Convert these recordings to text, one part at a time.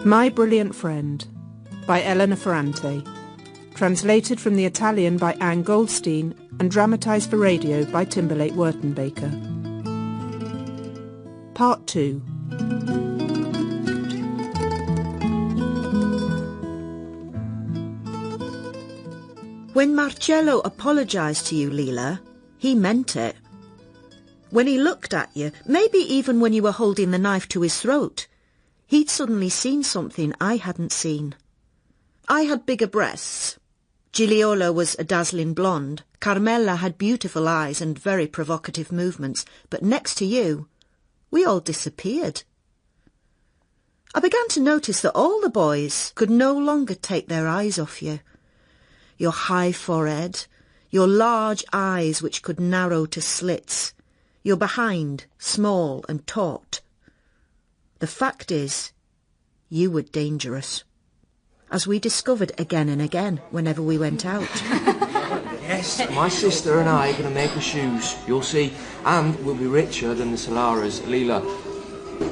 My Brilliant Friend by Elena Ferrante, translated from the Italian by Anne Goldstein and dramatised for radio by Timberlake Wertenbaker. Part 2. When Marcello apologised to you, Lila, he meant it. When he looked at you, maybe even when you were holding the knife to his throat, he'd suddenly seen something I hadn't seen. I had bigger breasts. Gigliola was a dazzling blonde. Carmela had beautiful eyes and very provocative movements. But next to you, we all disappeared. I began to notice that all the boys could no longer take their eyes off you. Your high forehead, your large eyes which could narrow to slits, your behind small and taut. The fact is, you were dangerous, as we discovered again and again whenever we went out. Yes, my sister and I are going to make her shoes, you'll see, and we'll be richer than the Solaras. Lila,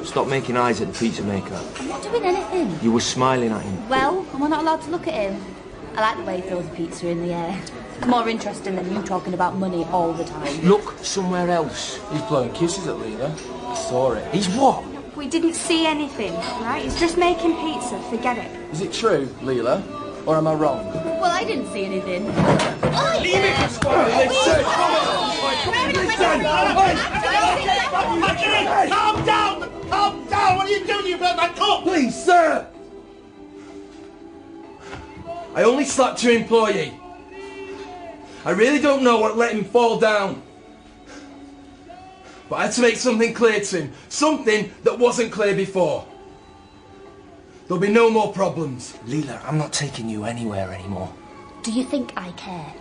stop making eyes at the pizza maker. I'm not doing anything. You were smiling at him. Well, am I not allowed to look at him? I like the way he throws the pizza in the air. It's more interesting than you talking about money all the time. Look somewhere else. He's blowing kisses at Lila. I saw it. He's what? We didn't see anything, right? He's just making pizza, forget it. Is it true, Lila? Or am I wrong? Well, I didn't see anything. Leave it, Pasquale! Listen! Calm down! Calm down! What are you doing? You burnt my cup! Please, sir! I only slapped your employee. I really don't know what let him fall down. But I had to make something clear to him. Something that wasn't clear before. There'll be no more problems. Lila, I'm not taking you anywhere anymore. Do you think I care?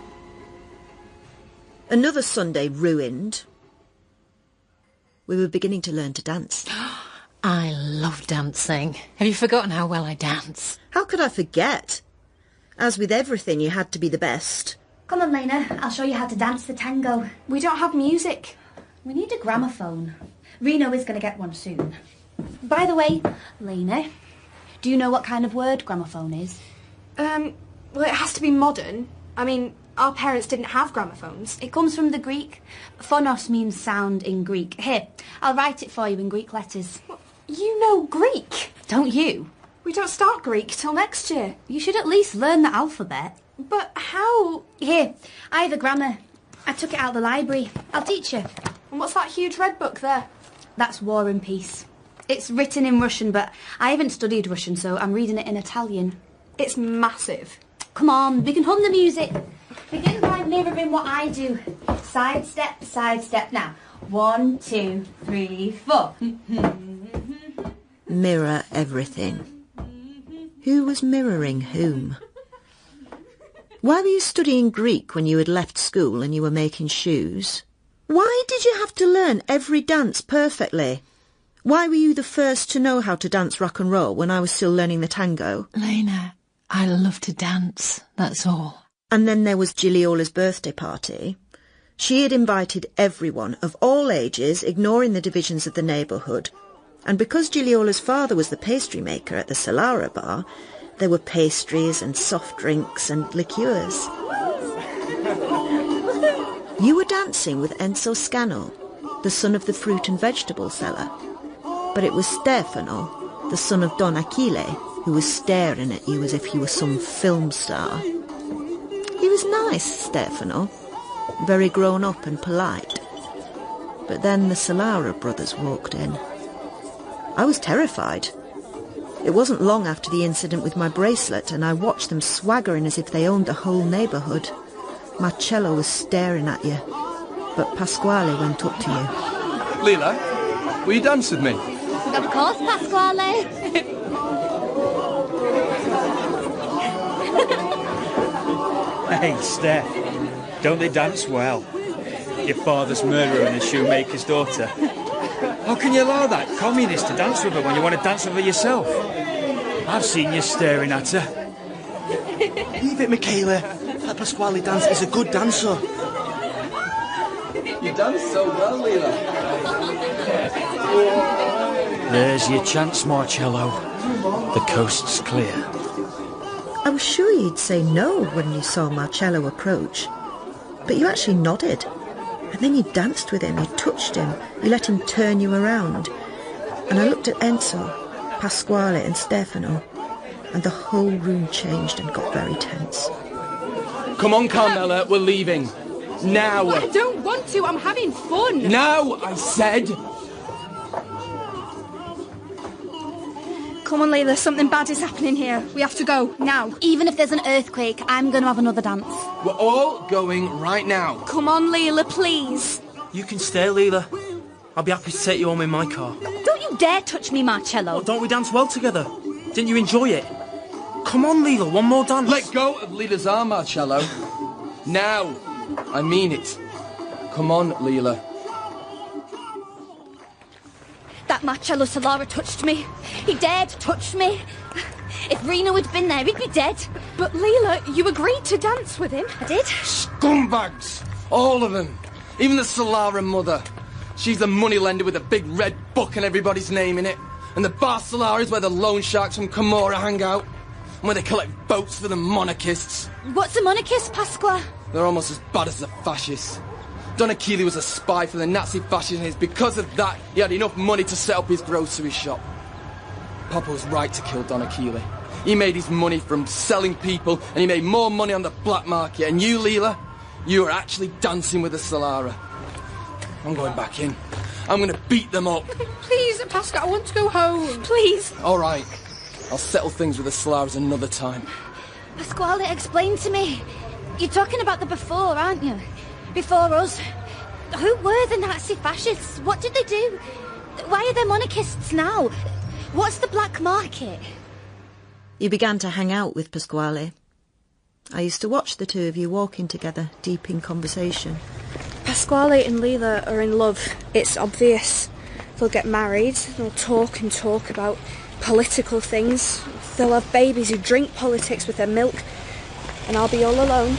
Another Sunday ruined. We were beginning to learn to dance. I love dancing. Have you forgotten how well I dance? How could I forget? As with everything, you had to be the best. Come on, Lena. I'll show you how to dance the tango. We don't have music. We need a gramophone. Reno is going to get one soon. By the way, Lena, do you know what kind of word gramophone is? Well, it has to be modern. I mean, our parents didn't have gramophones. It comes from the Greek. Phonos means sound in Greek. Here, I'll write it for you in Greek letters. You know Greek? Don't you? We don't start Greek till next year. You should at least learn the alphabet. But how? Here, I have a grammar. I took it out of the library. I'll teach you. And what's that huge red book there? That's War and Peace. It's written in Russian, but I haven't studied Russian, so I'm reading it in Italian. It's massive. Come on, we can hum the music. Begin by mirroring what I do. Side step now. 1, 2, 3, 4. Mirror everything. Who was mirroring whom? Why were you studying Greek when you had left school and you were making shoes? Why did you have to learn every dance perfectly? Why were you the first to know how to dance rock and roll when I was still learning the tango? Lena, I love to dance, that's all. And then there was Gigliola's birthday party. She had invited everyone of all ages, ignoring the divisions of the neighbourhood. And because Gigliola's father was the pastry maker at the Solara bar, there were pastries and soft drinks and liqueurs. You were dancing with Enzo Scano, the son of the fruit and vegetable seller. But it was Stefano, the son of Don Achille, who was staring at you as if he were some film star. He was nice, Stefano, very grown up and polite. But then the Solara brothers walked in. I was terrified. It wasn't long after the incident with my bracelet, and I watched them swaggering as if they owned the whole neighbourhood. Marcello was staring at you, but Pasquale went up to you. Lila, will you dance with me? Of course, Pasquale. Hey, Steph, don't they dance well? Your father's murderer and the shoemaker's daughter. How can you allow that communist to dance with her when you want to dance with her yourself? I've seen you staring at her. Leave it, Michaela. That Pasquale dance is a good dancer. You dance so well, Lila. There's your chance, Marcello. The coast's clear. I was sure you'd say no when you saw Marcello approach. But you actually nodded. And then you danced with him, you touched him, you let him turn you around. And I looked at Enzo, Pasquale and Stefano, and the whole room changed and got very tense. Come on, Carmela, we're leaving. Now. I don't want to, I'm having fun. Now, I said. Come on, Lila, something bad is happening here. We have to go, now. Even if there's an earthquake, I'm going to have another dance. We're all going right now. Come on, Lila, please. You can stay, Lila. I'll be happy to take you home in my car. Don't you dare touch me, Marcello. Oh, don't we dance well together? Didn't you enjoy it? Come on, Lila, one more dance. Let go of Lila's arm, Marcello. Now. I mean it. Come on, Lila. That Marcello Solara touched me. He dared touch me. If Reno had been there, he'd be dead. But Lila, you agreed to dance with him. I did. Scumbags! All of them. Even the Solara mother. She's the moneylender with a big red book and everybody's name in it. And the Bar Solara is where the loan sharks from Camorra hang out. And where they collect votes for the monarchists. What's a monarchist, Pasqua? They're almost as bad as the fascists. Don Achille was a spy for the Nazi fascists, and it's because of that he had enough money to set up his grocery shop. Papa was right to kill Don Achille. He made his money from selling people, and he made more money on the black market. And you, Lila, you are actually dancing with the Solara. I'm going back in. I'm going to beat them up. Please, Pascal, I want to go home. Please. All right. I'll settle things with the Solaras another time. Pasquale, explain to me. You're talking about the before, aren't you? Before us. Who were the Nazi fascists? What did they do? Why are there monarchists now? What's the black market? You began to hang out with Pasquale. I used to watch the two of you walking together, deep in conversation. Pasquale and Lila are in love. It's obvious. They'll get married, they'll talk and talk about political things. They'll have babies who drink politics with their milk. And I'll be all alone,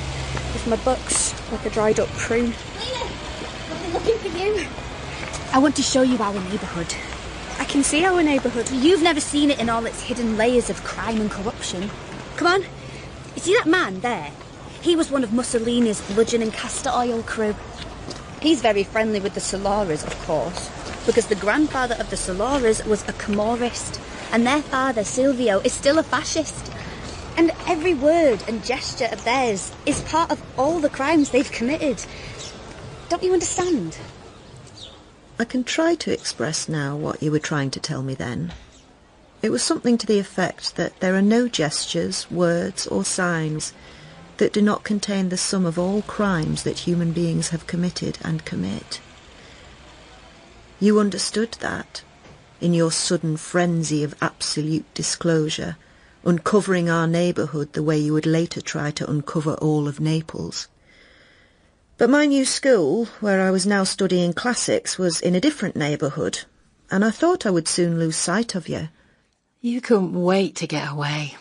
with my books, like a dried up prune. Lila, I've been looking for you. I want to show you our neighbourhood. I can see our neighbourhood. You've never seen it in all its hidden layers of crime and corruption. Come on. You see that man there? He was one of Mussolini's bludgeon and castor oil crew. He's very friendly with the Solaras, of course, because the grandfather of the Solaras was a Camorrist, and their father, Silvio, is still a fascist. And every word and gesture of theirs is part of all the crimes they've committed. Don't you understand? I can try to express now what you were trying to tell me then. It was something to the effect that there are no gestures, words or signs that do not contain the sum of all crimes that human beings have committed and commit. You understood that in your sudden frenzy of absolute disclosure, uncovering our neighbourhood the way you would later try to uncover all of Naples. But my new school, where I was now studying classics, was in a different neighbourhood, and I thought I would soon lose sight of you. You couldn't wait to get away.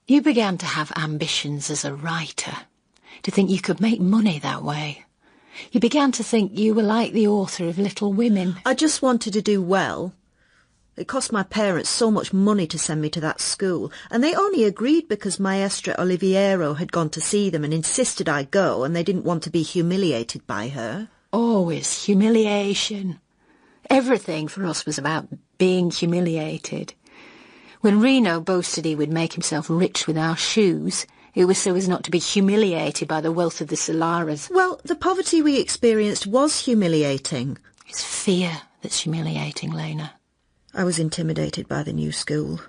You began to have ambitions as a writer, to think you could make money that way. You began to think you were like the author of Little Women. I just wanted to do well. It cost my parents so much money to send me to that school, and they only agreed because Maestra Oliviero had gone to see them and insisted I go, and they didn't want to be humiliated by her. Always humiliation. Everything for us was about being humiliated. When Reno boasted he would make himself rich with our shoes, it was so as not to be humiliated by the wealth of the Solaras. Well, the poverty we experienced was humiliating. It's fear that's humiliating, Lena. I was intimidated by the new school.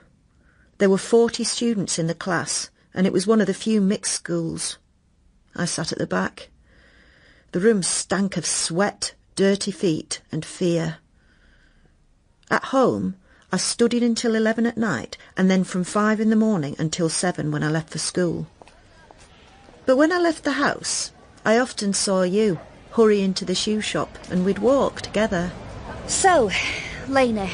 There were 40 students in the class, and it was one of the few mixed schools. I sat at the back. The room stank of sweat, dirty feet, and fear. At home, I studied until 11 at night, and then from 5 in the morning until 7 when I left for school. But when I left the house, I often saw you hurry into the shoe shop, and we'd walk together. So, Lena,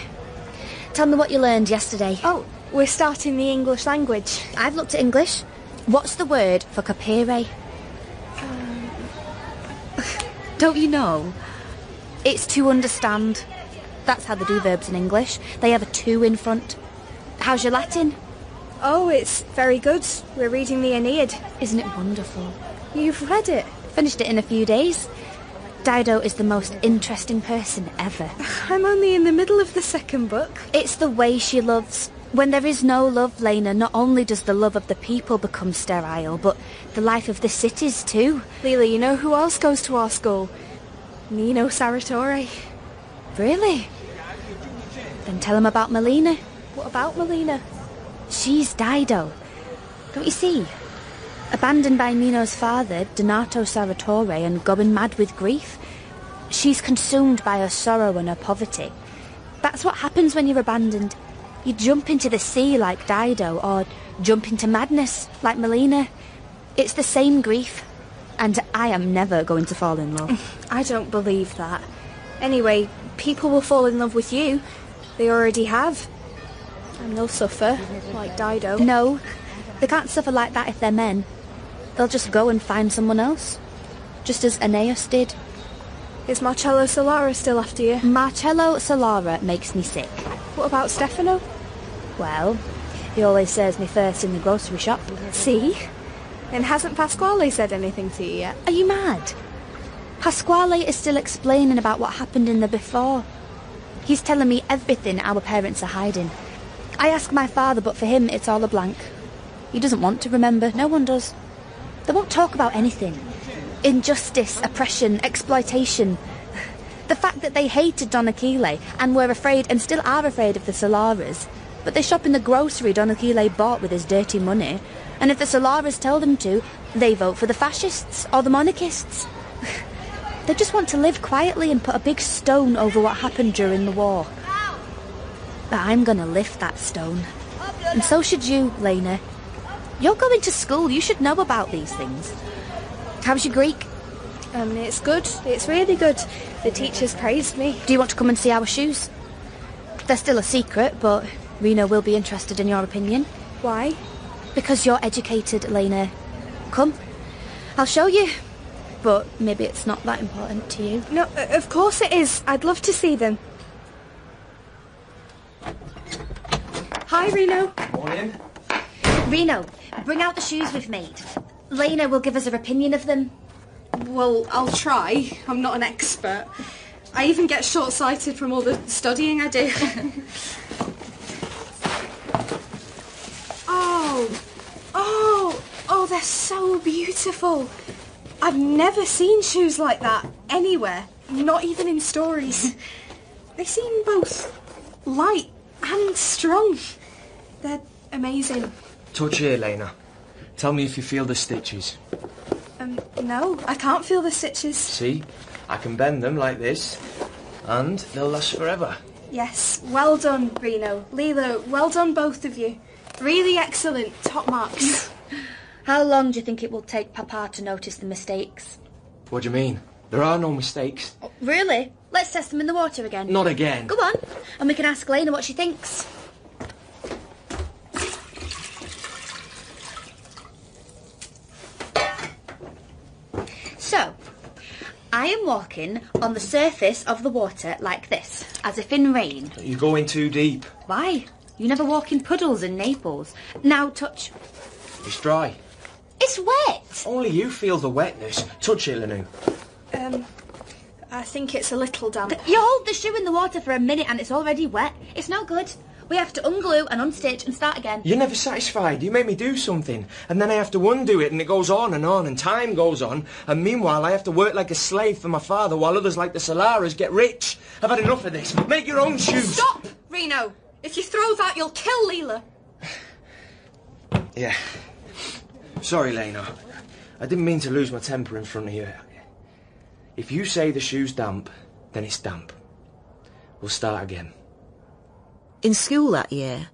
tell me what you learned yesterday. Oh, we're starting the English language. I've looked at English. What's the word for capere? Don't you know? It's to understand. That's how they do verbs in English. They have a to in front. How's your Latin? Oh, it's very good. We're reading the Aeneid. Isn't it wonderful? You've read it? Finished it in a few days. Dido is the most interesting person ever. I'm only in the middle of the second book. It's the way she loves. When there is no love, Lena, not only does the love of the people become sterile, but the life of the cities too. Lila, you know who else goes to our school? Nino Sarratore. Really? Then tell him about Melina. What about Melina? She's Dido. Don't you see? Abandoned by Nino's father, Donato Sarratore, and going mad with grief. She's consumed by her sorrow and her poverty. That's what happens when you're abandoned. You jump into the sea like Dido, or jump into madness like Melina. It's the same grief, and I am never going to fall in love. I don't believe that. Anyway, people will fall in love with you. They already have. And they'll suffer, like Dido. No, they can't suffer like that if they're men. They'll just go and find someone else. Just as Aeneas did. Is Marcello Solara still after you? Marcello Solara makes me sick. What about Stefano? Well, he always serves me first in the grocery shop. See? And hasn't Pasquale said anything to you yet? Are you mad? Pasquale is still explaining about what happened in the before. He's telling me everything our parents are hiding. I ask my father, but for him it's all a blank. He doesn't want to remember. No one does. They won't talk about anything. Injustice, oppression, exploitation. The fact that they hated Don Achille and were afraid and still are afraid of the Solaras, but they shop in the grocery Don Achille bought with his dirty money, and if the Solaras tell them to, they vote for the fascists or the monarchists. They just want to live quietly and put a big stone over what happened during the war. But I'm gonna lift that stone. And so should you, Lena. You're going to school, you should know about these things. How's your Greek? It's good. It's really good. The teachers praised me. Do you want to come and see our shoes? They're still a secret, but Reno will be interested in your opinion. Why? Because you're educated, Lena. Come, I'll show you. But maybe it's not that important to you. No, of course it is. I'd love to see them. Hi, Reno. Morning. Reno, bring out the shoes we've made. Lena will give us her opinion of them. Well, I'll try. I'm not an expert. I even get short-sighted from all the studying I do. Oh, they're so beautiful. I've never seen shoes like that anywhere, not even in stories. They seem both light and strong. They're amazing. Touch here, Lena. Tell me if you feel the stitches. No, I can't feel the stitches. See? I can bend them like this, and they'll last forever. Yes, well done, Reno. Lila, well done both of you. Really excellent, top marks. How long do you think it will take Papa to notice the mistakes? What do you mean? There are no mistakes. Oh, really? Let's test them in the water again. Not again. Go on, and we can ask Lena what she thinks. So, I am walking on the surface of the water like this, as if in rain. You're going too deep. Why? You never walk in puddles in Naples. Now touch. It's dry. It's wet. Only you feel the wetness. Touch it, Lenu. I think it's a little damp. You hold the shoe in the water for a minute and it's already wet. It's no good. We have to unglue and unstitch and start again. You're never satisfied. You make me do something, and then I have to undo it, and it goes on, and time goes on, and meanwhile I have to work like a slave for my father while others like the Solaras get rich. I've had enough of this. Make your own shoes. Stop, Reno. If you throw that, you'll kill Lila. Yeah. Sorry, Lena. I didn't mean to lose my temper in front of you. If you say the shoe's damp, then it's damp. We'll start again. In school that year,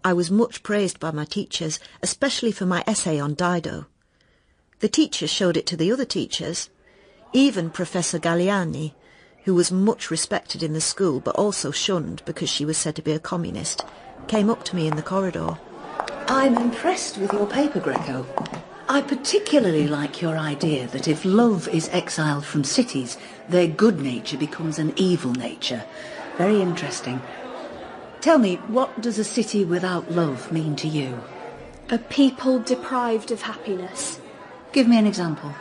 I was much praised by my teachers, especially for my essay on Dido. The teachers showed it to the other teachers. Even Professor Galliani, who was much respected in the school but also shunned because she was said to be a communist, came up to me in the corridor. I'm impressed with your paper, Greco. I particularly like your idea that if love is exiled from cities, their good nature becomes an evil nature. Very interesting. Tell me, what does a city without love mean to you? A people deprived of happiness. Give me an example.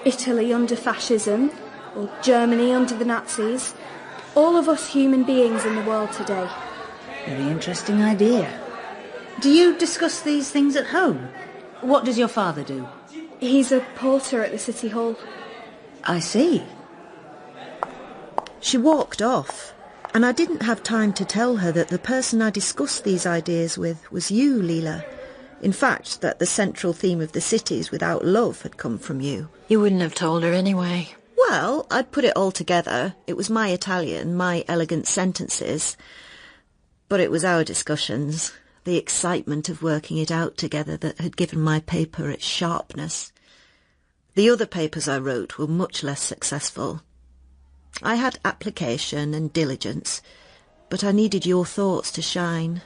Italy under fascism, or Germany under the Nazis. All of us human beings in the world today. Very interesting idea. Do you discuss these things at home? What does your father do? He's a porter at the City Hall. I see. She walked off, and I didn't have time to tell her that the person I discussed these ideas with was you, Lila. In fact, that the central theme of the cities without love had come from you. You wouldn't have told her anyway. Well, I'd put it all together. It was my Italian, my elegant sentences. But it was our discussions, the excitement of working it out together that had given my paper its sharpness. The other papers I wrote were much less successful. I had application and diligence, but I needed your thoughts to shine.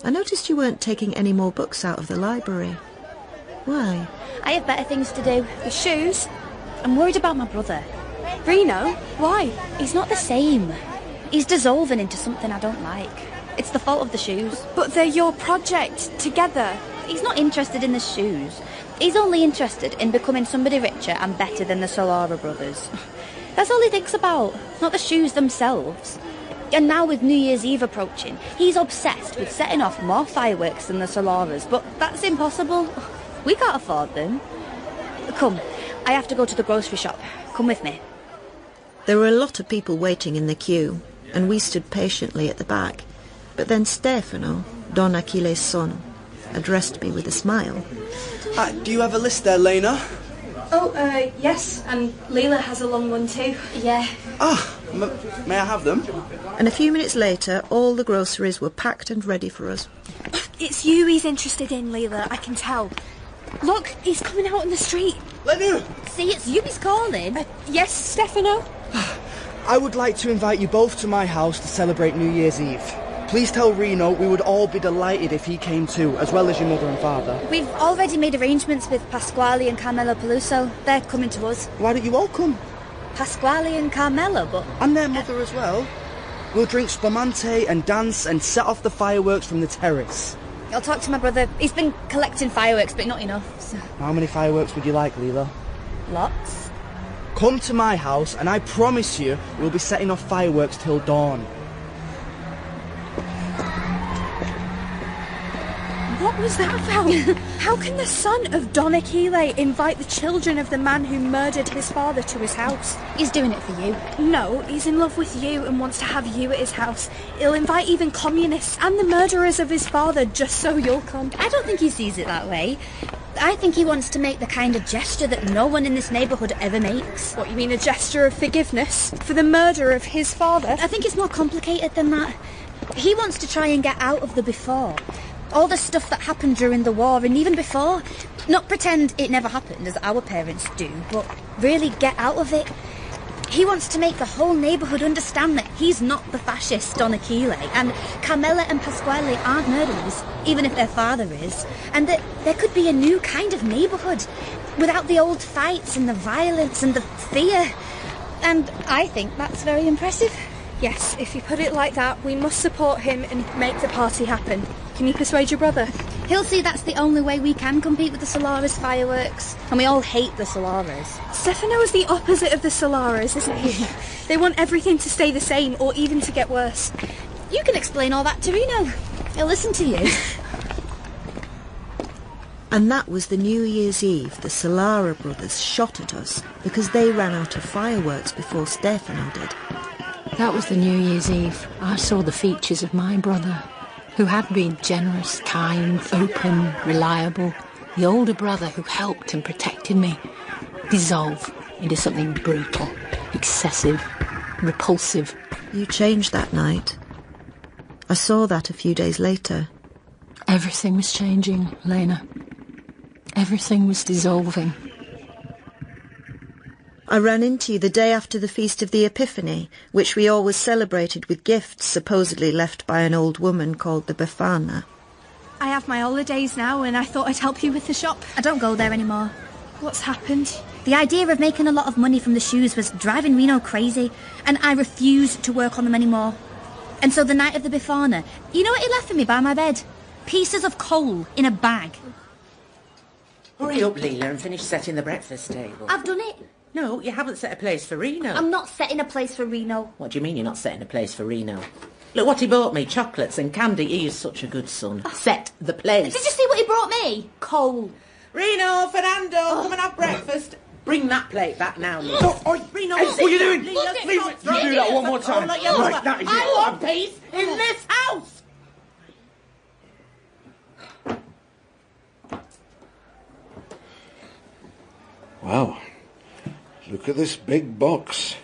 I noticed you weren't taking any more books out of the library. Why? I have better things to do. The shoes? I'm worried about my brother. Reno? Why? He's not the same. He's dissolving into something I don't like. It's the fault of the shoes. But they're your project, together. He's not interested in the shoes. He's only interested in becoming somebody richer and better than the Solara brothers. That's all he thinks about, not the shoes themselves. And now with New Year's Eve approaching, he's obsessed with setting off more fireworks than the Solaras, but that's impossible. We can't afford them. Come, I have to go to the grocery shop. Come with me. There were a lot of people waiting in the queue, and we stood patiently at the back. But then Stefano, Don Achille's son, addressed me with a smile. Do you have a list there, Lena? Oh, yes, and Lila has a long one too. Yeah. May I have them? And a few minutes later, all the groceries were packed and ready for us. It's you he's interested in, Lila, I can tell. Look, he's coming out on the street. Lena! See, it's you he's calling. Yes, Stefano? I would like to invite you both to my house to celebrate New Year's Eve. Please tell Reno we would all be delighted if he came too, as well as your mother and father. We've already made arrangements with Pasquale and Carmelo Peluso. They're coming to us. Why don't you all come? Pasquale and Carmelo, but... And their mother as well. We'll drink spumante and dance and set off the fireworks from the terrace. I'll talk to my brother. He's been collecting fireworks, but not enough. So. How many fireworks would you like, Lila? Lots. Come to my house and I promise you we'll be setting off fireworks till dawn. What was that about? How can the son of Don Achille invite the children of the man who murdered his father to his house? He's doing it for you. No, he's in love with you and wants to have you at his house. He'll invite even communists and the murderers of his father just so you'll come. I don't think he sees it that way. I think he wants to make the kind of gesture that no one in this neighbourhood ever makes. What, you mean a gesture of forgiveness for the murder of his father? I think it's more complicated than that. He wants to try and get out of the before. All the stuff that happened during the war and even before. Not pretend it never happened, as our parents do, but really get out of it. He wants to make the whole neighbourhood understand that he's not the fascist Don Achille, and Carmela and Pasquale aren't murderers, even if their father is, and that there could be a new kind of neighbourhood, without the old fights and the violence and the fear. And I think that's very impressive. Yes, if you put it like that, we must support him and make the party happen. Can you persuade your brother? He'll see that's the only way we can compete with the Solaris fireworks. And we all hate the Solaris. Stefano is the opposite of the Solaris, isn't he? They want everything to stay the same, or even to get worse. You can explain all that to Reno. He'll listen to you. And that was the New Year's Eve the Solara brothers shot at us because they ran out of fireworks before Stefano did. That was the New Year's Eve. I saw the features of my brother, who had been generous, kind, open, reliable. The older brother who helped and protected me dissolve into something brutal, excessive, repulsive. You changed that night. I saw that a few days later. Everything was changing, Lena. Everything was dissolving. I ran into you the day after the Feast of the Epiphany, which we always celebrated with gifts supposedly left by an old woman called the Befana. I have my holidays now and I thought I'd help you with the shop. I don't go there anymore. What's happened? The idea of making a lot of money from the shoes was driving Reno crazy, and I refuse to work on them anymore. And so the night of the Befana, you know what he left for me by my bed? Pieces of coal in a bag. Hurry up, Lila, and finish setting the breakfast table. I've done it. No, you haven't set a place for Reno. I'm not setting a place for Reno. What do you mean you're not setting a place for Reno? Look what he bought me, chocolates and candy. He is such a good son. Set the place. Did you see what he brought me? Coal. Reno, Fernando, come and have breakfast. Bring that plate back now, Lila. Oh, Reno, hey, what are you doing? Lila, Leave it. You do that one more time. Right, that is it. I want peace in this house. Wow, look at this big box.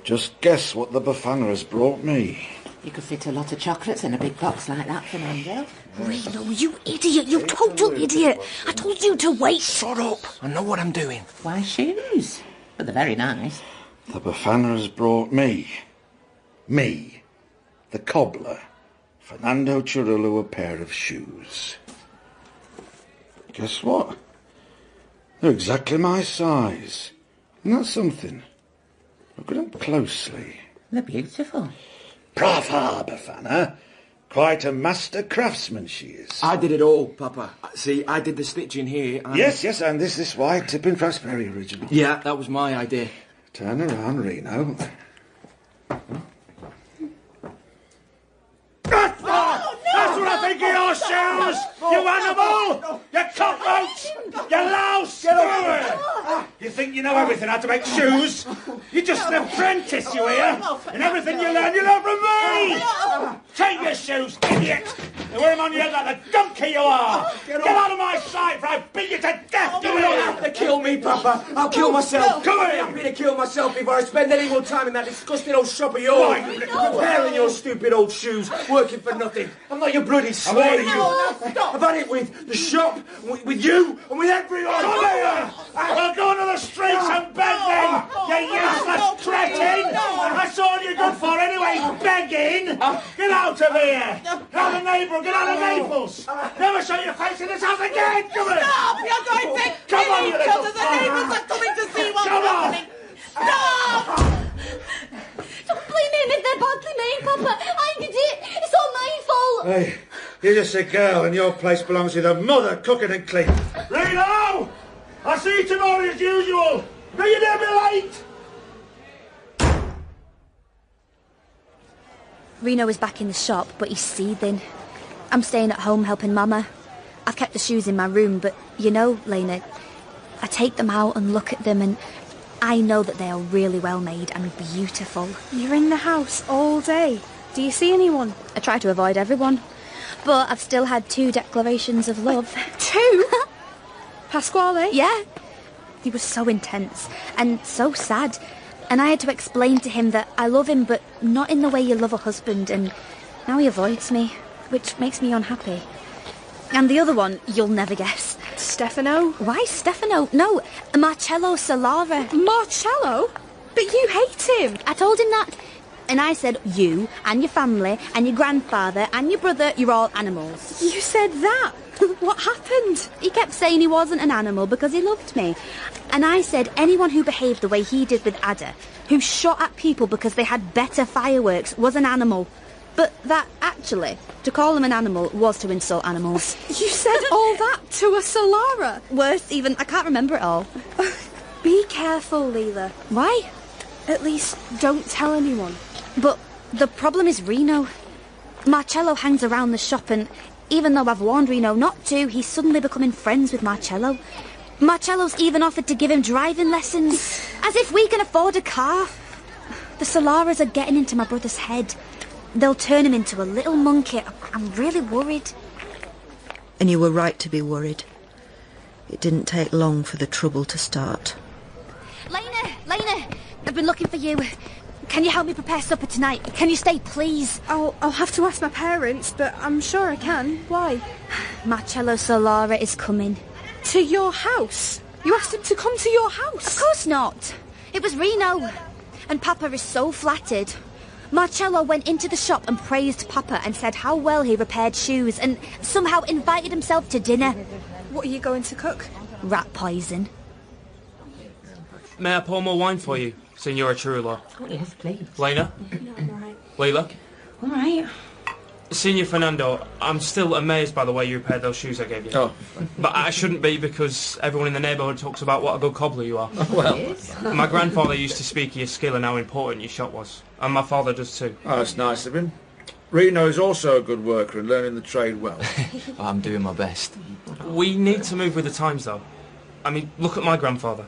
Just guess what the Befana has brought me. You could fit a lot of chocolates in a big box like that, Fernando. Reno, you idiot, you total idiot. I told you to wait. Shut up. I know what I'm doing. Why, shoes? But they're very nice. The Befana has brought me, the cobbler, Fernando Cirillo, a pair of shoes. Guess what? They're exactly my size. Isn't that something? Look at them closely. They're beautiful. Brava, Befana. Quite a master craftsman she is. I did it all, Papa. See, I did the stitching here. And... Yes, and this white tipping perhaps very original. Yeah, that was my idea. Turn around, Reno. That's what I think of your shoes! You animal! You cockroach! You louse! You think you know everything how to make shoes? You're just an apprentice, you hear? And everything you learn from me! Take your shoes, idiot! You wear them on your head like the donkey you are! Get out of my sight, for I beat you to death! You don't have to kill me, Papa. I'll kill myself. Come here! I'm happy to kill myself before I spend any more time in that disgusting old shop of yours. Repairing your stupid old shoes, working for nothing. I'm not your bloody slave. I've had it with the shop, with you, and with everyone. Come here! I'll go into the streets and beg them, you useless cretin! That's all you're good for anyway, begging! Get out of here! Get out of Naples! Get out of Naples! Never show your face in this house again! Come on! Stop! You're going to Come on, you little the neighbours are coming to see what's Come on! happening! Stop! Don't blame him if they're badly made, Papa. I did it. It's all my fault. Hey, you're just a girl and your place belongs to the mother cooking and cleaning. Reno! I'll see you tomorrow as usual! Now you dare be late! Reno is back in the shop, but he's seething. I'm staying at home helping Mama. I've kept the shoes in my room, but you know, Lena, I take them out and look at them and I know that they are really well made and beautiful. You're in the house all day. Do you see anyone? I try to avoid everyone, but I've still had 2 declarations of love. 2? Pasquale? Yeah. He was so intense and so sad. And I had to explain to him that I love him, but not in the way you love a husband. And now he avoids me, which makes me unhappy. And the other one, you'll never guess. Stefano? Why Stefano? No, Marcello Solara. Marcello? But you hate him. I told him that. And I said, you and your family and your grandfather and your brother, you're all animals. You said that? What happened? He kept saying he wasn't an animal because he loved me. And I said anyone who behaved the way he did with Ada, who shot at people because they had better fireworks, was an animal. But that, actually, to call him an animal was to insult animals. You said all that to a Solara? Worse even, I can't remember it all. Be careful, Lila. Why? At least don't tell anyone. But the problem is Reno. Marcello hangs around the shop and even though I've warned Reno not to, he's suddenly becoming friends with Marcello. Marcello's even offered to give him driving lessons, as if we can afford a car. The Solaras are getting into my brother's head. They'll turn him into a little monkey. I'm really worried. And you were right to be worried. It didn't take long for the trouble to start. Lena, I've been looking for you. Can you help me prepare supper tonight? Can you stay, please? I'll have to ask my parents, but I'm sure I can. Why? Marcello Solara is coming. To your house? You asked him to come to your house? Of course not. It was Reno. And Papa is so flattered. Marcello went into the shop and praised Papa and said how well he repaired shoes and somehow invited himself to dinner. What are you going to cook? Rat poison. May I pour more wine for you, Signora Cirillo? Oh, yes, please. Lena? No, I'm all right. Lila? All right. Senior Fernando, I'm still amazed by the way you repaired those shoes I gave you. Oh. But I shouldn't be, because everyone in the neighbourhood talks about what a good cobbler you are. Well. My grandfather used to speak of your skill and how important your shop was. And my father does too. Oh, that's nice of him. Reno is also a good worker and learning the trade well. I'm doing my best. We need to move with the times, though. I mean, look at my grandfather.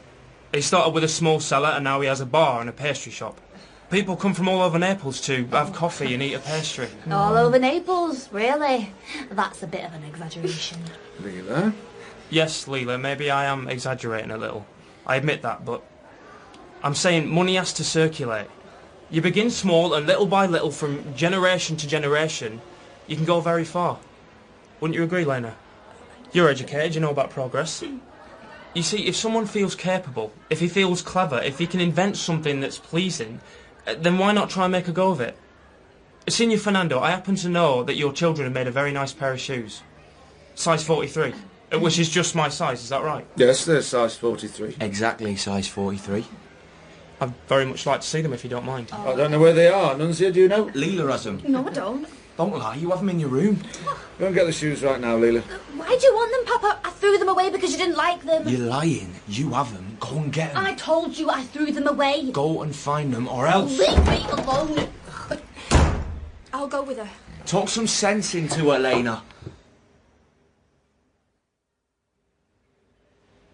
He started with a small cellar and now he has a bar and a pastry shop. People come from all over Naples to have coffee and eat a pastry. All over Naples, really? That's a bit of an exaggeration. Lila? Yes, Lila, maybe I am exaggerating a little. I admit that, but I'm saying money has to circulate. You begin small and little by little, from generation to generation, you can go very far. Wouldn't you agree, Lena? You're educated, you know about progress. You see, if someone feels capable, if he feels clever, if he can invent something that's pleasing, then why not try and make a go of it? Senior Fernando, I happen to know that your children have made a very nice pair of shoes. Size 43, which is just my size, is that right? Yes, they're size 43. Exactly, size 43. I'd very much like to see them if you don't mind. I don't know where they are. Nunzia, do you know? Lila has them. No, I don't. Don't lie, you have them in your room. Go and get the shoes right now, Lila. Why do you want them, Papa? I threw them away because you didn't like them. You're lying. You have them. Go and get them. I told you I threw them away. Go and find them, or else... Leave me alone. I'll go with her. Talk some sense into her, Lena.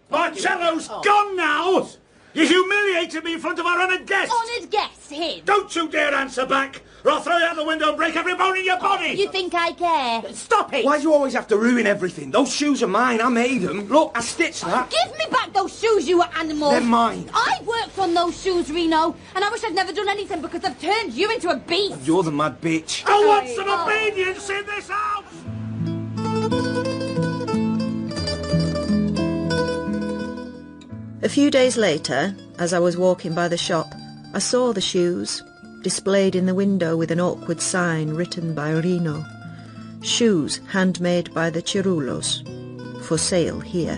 Marcello's gone now! You humiliated me in front of our honoured guests! Honoured guests, him? Don't you dare answer back, or I'll throw you out the window and break every bone in your body! You think I care? Stop it! Why do you always have to ruin everything? Those shoes are mine, I made them. Look, I stitched that. Give me back those shoes, you animal! They're mine. I worked on those shoes, Reno, and I wish I'd never done anything because I've turned you into a beast! You're the mad bitch. I want some obedience in this house! A few days later, as I was walking by the shop, I saw the shoes, displayed in the window with an awkward sign written by Reno. Shoes handmade by the Cirulos. For sale here.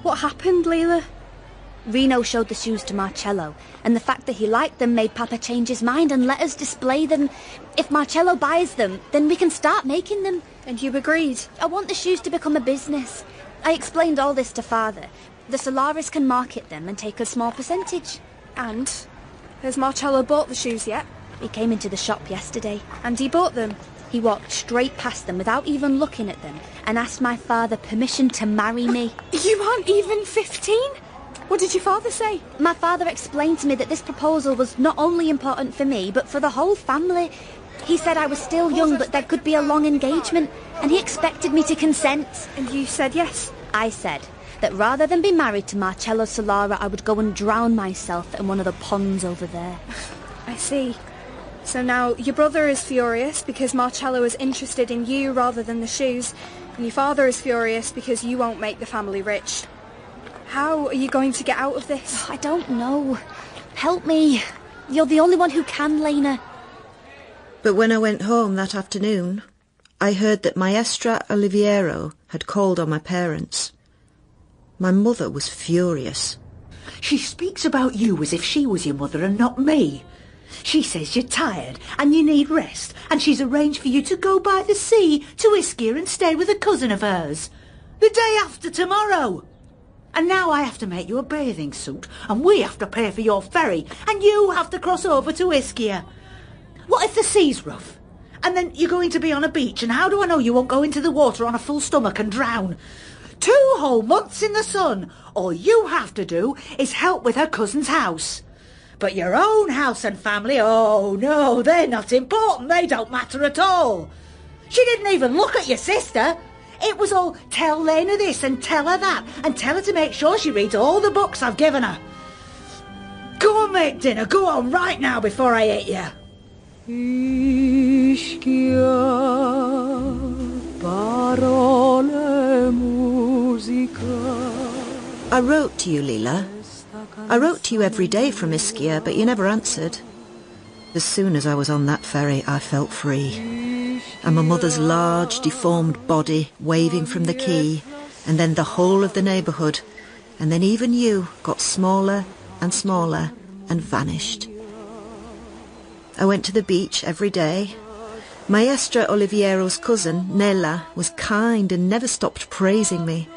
What happened, Lila? Reno showed the shoes to Marcello, and the fact that he liked them made Papa change his mind and let us display them. If Marcello buys them, then we can start making them. And you agreed? I want the shoes to become a business. I explained all this to Father. The Solaris can market them and take a small percentage. And? Has Marcello bought the shoes yet? He came into the shop yesterday. And he bought them? He walked straight past them without even looking at them and asked my father permission to marry me. You aren't even 15? What did your father say? My father explained to me that this proposal was not only important for me, but for the whole family. He said I was still young, but there could be a long engagement, and he expected me to consent. And you said yes? I said that rather than be married to Marcello Solara, I would go and drown myself in one of the ponds over there. I see. So now your brother is furious because Marcello is interested in you rather than the shoes, and your father is furious because you won't make the family rich. How are you going to get out of this? I don't know. Help me. You're the only one who can, Lena. But when I went home that afternoon, I heard that Maestra Oliviero had called on my parents. My mother was furious. She speaks about you as if she was your mother and not me. She says you're tired and you need rest, and she's arranged for you to go by the sea to Ischia and stay with a cousin of hers. The day after tomorrow. And now I have to make you a bathing suit, and we have to pay for your ferry, and you have to cross over to Ischia. What if the sea's rough? And then you're going to be on a beach, and how do I know you won't go into the water on a full stomach and drown? 2 whole months in the sun. All you have to do is help with her cousin's house. But your own house and family, oh no, they're not important. They don't matter at all. She didn't even look at your sister. It was all tell Lena this and tell her that, and tell her to make sure she reads all the books I've given her. Go on, make dinner. Go on right now before I eat you. I wrote to you, Lila. I wrote to you every day from Ischia, but you never answered. As soon as I was on that ferry, I felt free. And my mother's large, deformed body waving from the quay, and then the whole of the neighbourhood, and then even you got smaller and smaller and vanished. I went to the beach every day. Maestra Oliviero's cousin, Nella, was kind and never stopped praising me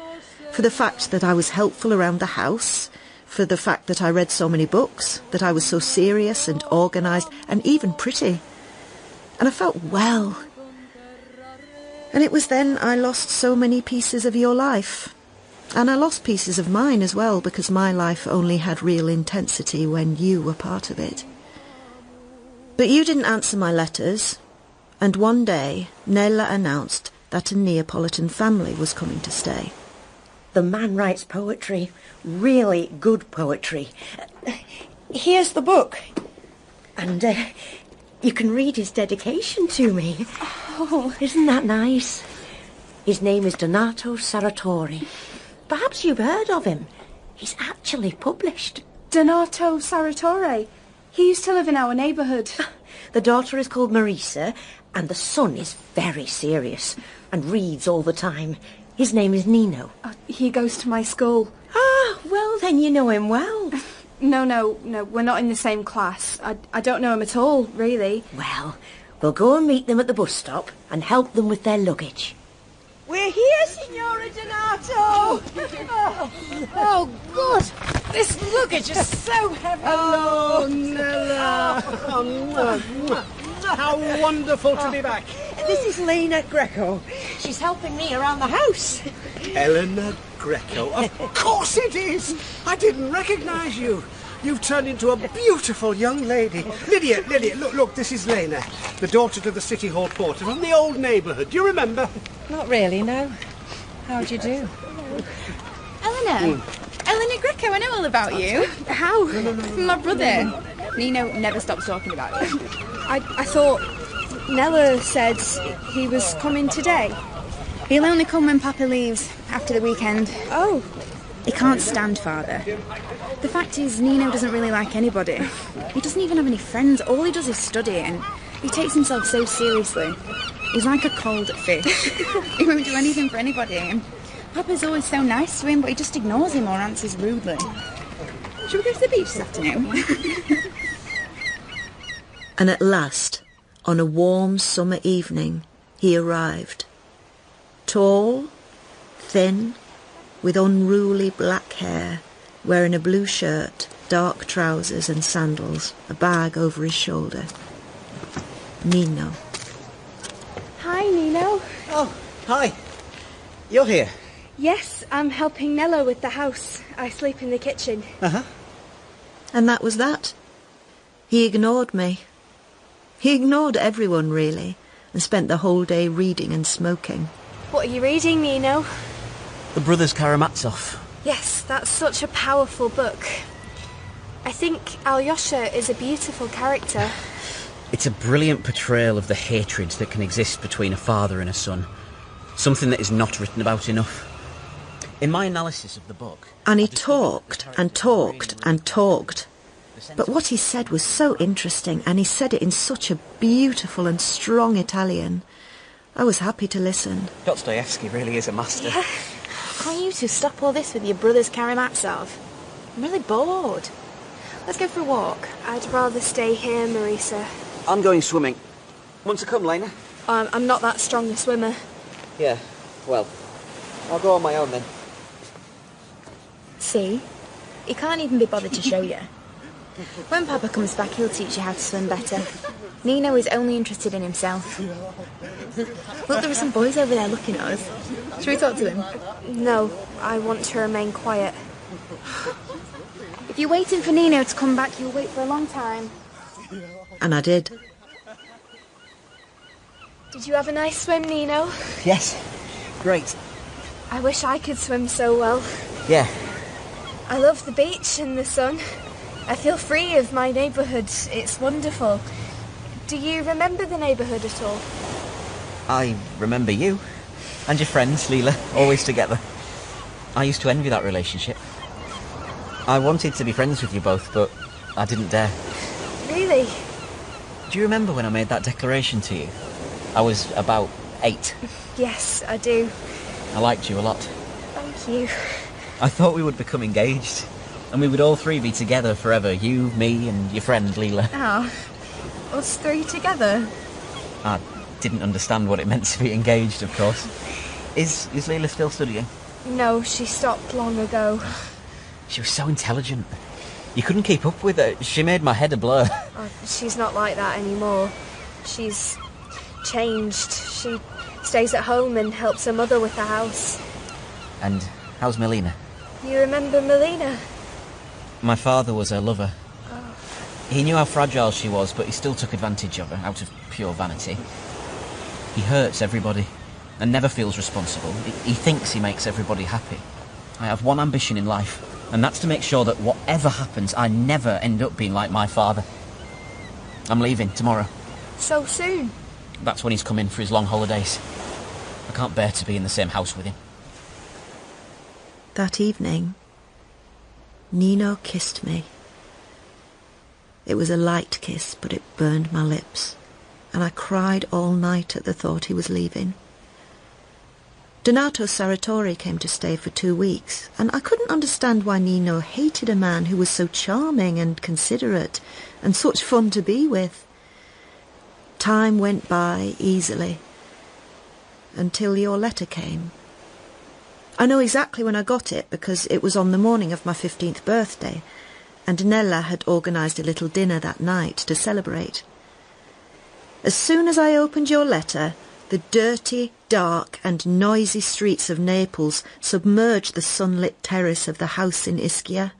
for the fact that I was helpful around the house, for the fact that I read so many books, that I was so serious and organised and even pretty. And I felt well. And it was then I lost so many pieces of your life. And I lost pieces of mine as well, because my life only had real intensity when you were part of it. But you didn't answer my letters, and one day Nella announced that a Neapolitan family was coming to stay. The man writes poetry, really good poetry. Here's the book. And you can read his dedication to me. Oh, isn't that nice? His name is Donato Sartori. Perhaps you've heard of him. He's actually published. Donato Sartori. He used to live in our neighbourhood. The daughter is called Marisa, and the son is very serious and reads all the time. His name is Nino. He goes to my school. Ah, well, then you know him well. No, we're not in the same class. I don't know him at all, really. Well, we'll go and meet them at the bus stop and help them with their luggage. We're here, Signora Donato! Oh, good. This luggage is so heavy. Hello, Nella. How wonderful to be back. This is Lena Greco. She's helping me around the house. Elena Greco. Of course it is. I didn't recognise you. You've turned into a beautiful young lady. Lydia, look, this is Lena, the daughter to the City Hall porter from the old neighbourhood. Do you remember? Not really, no. How do you do? Elena. Elena Greco, I know all about you. How? My brother. Nino never stops talking about you. I thought Nella said he was coming today. He'll only come when Papa leaves, after the weekend. Oh. He can't stand Father. The fact is, Nino doesn't really like anybody. He doesn't even have any friends. All he does is study, and he takes himself so seriously. He's like a cold fish. He won't do anything for anybody. And Papa's always so nice to him, but he just ignores him or answers rudely. Should we go to the beach this afternoon? And at last, on a warm summer evening, he arrived. Tall, thin, with unruly black hair, wearing a blue shirt, dark trousers and sandals, a bag over his shoulder. Nino. Hi, Nino. Oh, hi. You're here? Yes, I'm helping Nella with the house. I sleep in the kitchen. Uh-huh. And that was that. He ignored me. He ignored everyone, really, and spent the whole day reading and smoking. What are you reading, Nino? The Brothers Karamazov. Yes, that's such a powerful book. I think Alyosha is a beautiful character. It's a brilliant portrayal of the hatred that can exist between a father and a son. Something that is not written about enough. In my analysis of the book... And he talked and talked and talked. But what he said was so interesting, and he said it in such a beautiful and strong Italian. I was happy to listen. Dostoevsky really is a master. Yeah. Can't you two stop all this with your Brothers Karamazov? I'm really bored. Let's go for a walk. I'd rather stay here, Marisa. I'm going swimming. Want to come, Lena? I'm not that strong a swimmer. Yeah, well, I'll go on my own then. See? He can't even be bothered to show you. When Papa comes back, he'll teach you how to swim better. Nino is only interested in himself. Look, there are some boys over there looking at us. Should we talk to them? No, I want to remain quiet. If you're waiting for Nino to come back, you'll wait for a long time. And I did. Did you have a nice swim, Nino? Yes, great. I wish I could swim so well. Yeah. I love the beach and the sun. I feel free of my neighbourhood. It's wonderful. Do you remember the neighbourhood at all? I remember you. And your friends, Lila, always together. I used to envy that relationship. I wanted to be friends with you both, but I didn't dare. Really? Do you remember when I made that declaration to you? I was about 8. Yes, I do. I liked you a lot. Thank you. I thought we would become engaged, and we would all three be together forever, you, me, and your friend, Lila. Oh, Us three together? I didn't understand what it meant to be engaged, of course. Is Lila still studying? No, she stopped long ago. She was so intelligent. You couldn't keep up with her. She made my head a blur. Oh, she's not like that anymore. She's changed. She stays at home and helps her mother with the house. And how's Melina? You remember Melina? My father was her lover. Oh. He knew how fragile she was, but he still took advantage of her, out of pure vanity. He hurts everybody, and never feels responsible. He thinks he makes everybody happy. I have one ambition in life, and that's to make sure that whatever happens, I never end up being like my father. I'm leaving tomorrow. So soon? That's when he's come in for his long holidays. I can't bear to be in the same house with him. That evening, Nino kissed me. It was a light kiss, but it burned my lips, and I cried all night at the thought he was leaving. Donato Sartori came to stay for 2 weeks, and I couldn't understand why Nino hated a man who was so charming and considerate and such fun to be with. Time went by easily, until your letter came. I know exactly when I got it, because it was on the morning of my 15th birthday, and Nella had organised a little dinner that night to celebrate. As soon as I opened your letter, the dirty, dark and noisy streets of Naples submerged the sunlit terrace of the house in Ischia.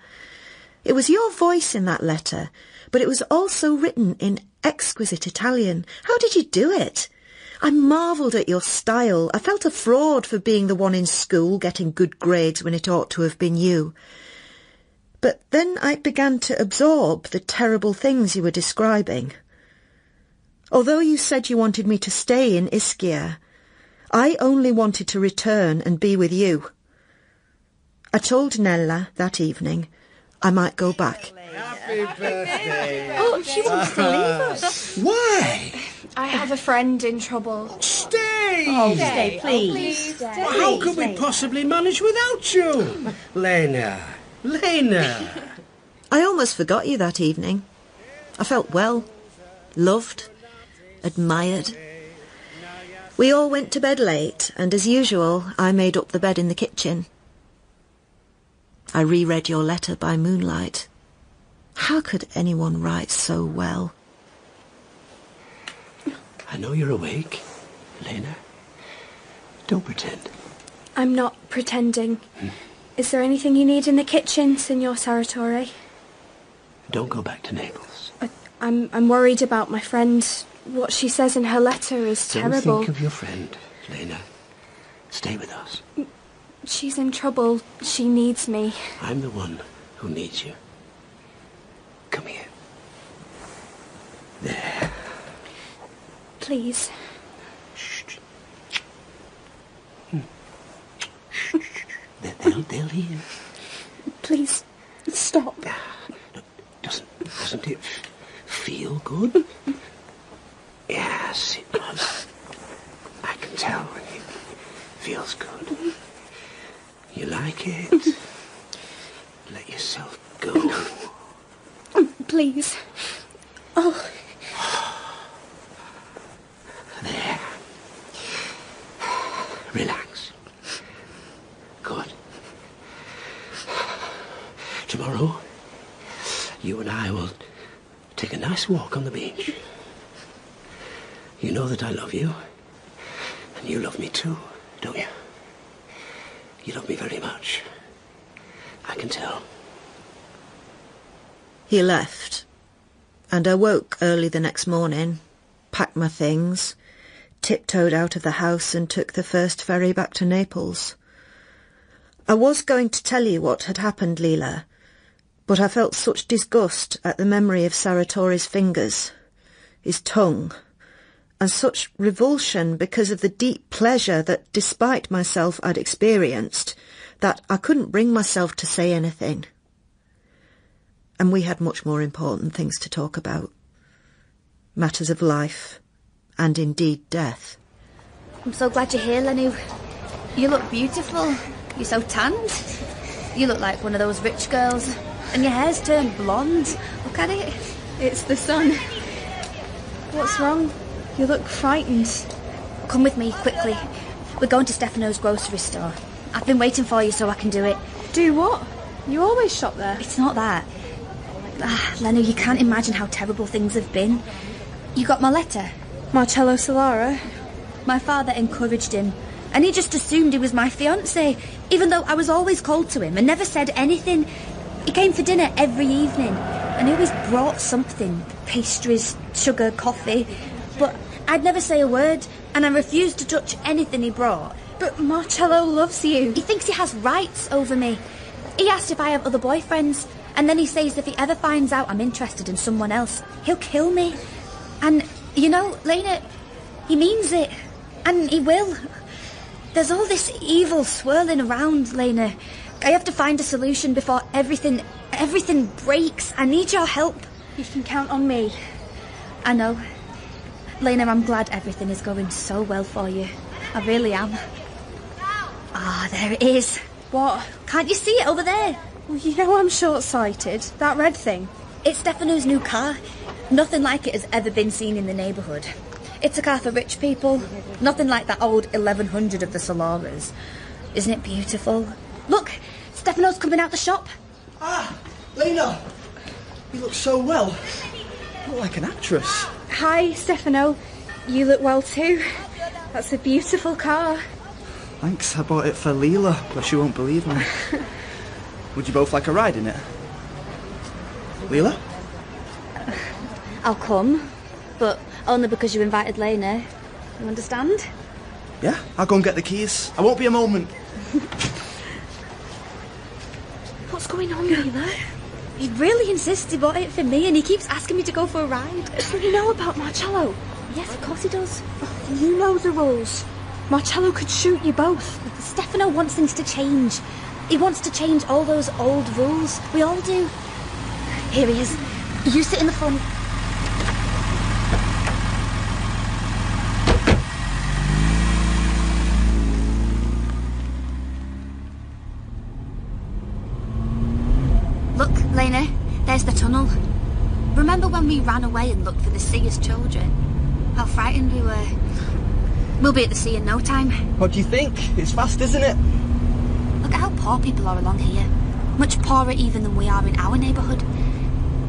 It was your voice in that letter, but it was also written in exquisite Italian. How did you do it? I marvelled at your style. I felt a fraud for being the one in school getting good grades when it ought to have been you. But then I began to absorb the terrible things you were describing. Although you said you wanted me to stay in Ischia, I only wanted to return and be with you. I told Nella that evening I might go back. Happy birthday! Oh, she wants to leave us. Why? I have a friend in trouble. Stay! Oh, stay, please. Well, how could we possibly manage without you? Lena. I almost forgot you that evening. I felt well, loved, admired. We all went to bed late, and as usual, I made up the bed in the kitchen. I reread your letter by moonlight. How could anyone write so well? I know you're awake, Lena. Don't pretend. I'm not pretending. Is there anything you need in the kitchen, Signor Sartori? Don't go back to Naples. I'm worried about my friend. What she says in her letter is terrible. Don't think of your friend, Lena. Stay with us. She's in trouble. She needs me. I'm the one who needs you. Come here. There. Please. Shh. They'll hear. Please, stop. Doesn't it feel good? Yes, it does. I can tell when it feels good. You like it? Let yourself go. Please. Oh. There. Relax. Good. Tomorrow, you and I will take a nice walk on the beach. You know that I love you, and you love me too, don't you? You love me very much. I can tell. He left, and I woke early the next morning, packed my things, tiptoed out of the house and took the first ferry back to Naples. I was going to tell you what had happened, Lila, but I felt such disgust at the memory of Sartori's fingers, his tongue, and such revulsion because of the deep pleasure that, despite myself, I'd experienced, that I couldn't bring myself to say anything. And we had much more important things to talk about. Matters of life, and indeed death. I'm so glad you're here, Lenu. You look beautiful. You're so tanned. You look like one of those rich girls. And your hair's turned blonde. Look at it. It's the sun. What's wrong? You look frightened. Come with me, quickly. We're going to Stefano's grocery store. I've been waiting for you so I can do it. Do what? You always shop there. It's not that. Lena, you can't imagine how terrible things have been. You got my letter? Marcello Solara? My father encouraged him, and he just assumed he was my fiancé, even though I was always cold to him and never said anything. He came for dinner every evening, and he always brought something. Pastries, sugar, coffee. But I'd never say a word, and I refused to touch anything he brought. But Marcello loves you. He thinks he has rights over me. He asked if I have other boyfriends, and then he says if he ever finds out I'm interested in someone else, he'll kill me. And, you know, Lena, he means it. And he will. There's all this evil swirling around, Lena. I have to find a solution before everything breaks. I need your help. You can count on me. I know. Lena, I'm glad everything is going so well for you. I really am. Ah, there it is. What? Can't you see it over there? Well, you know I'm short-sighted. That red thing. It's Stefano's new car. Nothing like it has ever been seen in the neighbourhood. It's a car for rich people. Nothing like that old 1100 of the Solaras. Isn't it beautiful? Look, Stefano's coming out the shop. Ah, Lena! You look so well. You look like an actress. Hi, Stefano. You look well too. That's a beautiful car. Thanks, I bought it for Lila, but she won't believe me. Would you both like a ride in it? Lila? I'll come, but only because you invited Lena. You understand? Yeah, I'll go and get the keys. I won't be a moment. What's going on, Lila? He really insists he bought it for me, and he keeps asking me to go for a ride. So you know about Marcello? Yes, of course he does. You know the rules. Marcello could shoot you both. Stefano wants things to change. He wants to change all those old rules. We all do. Here he is. You sit in the front. Look, Lena, there's the tunnel. Remember when we ran away and looked for the sea as children? How frightened we were. We'll be at the sea in no time. What do you think? It's fast, isn't it? Look at how poor people are along here. Much poorer even than we are in our neighbourhood.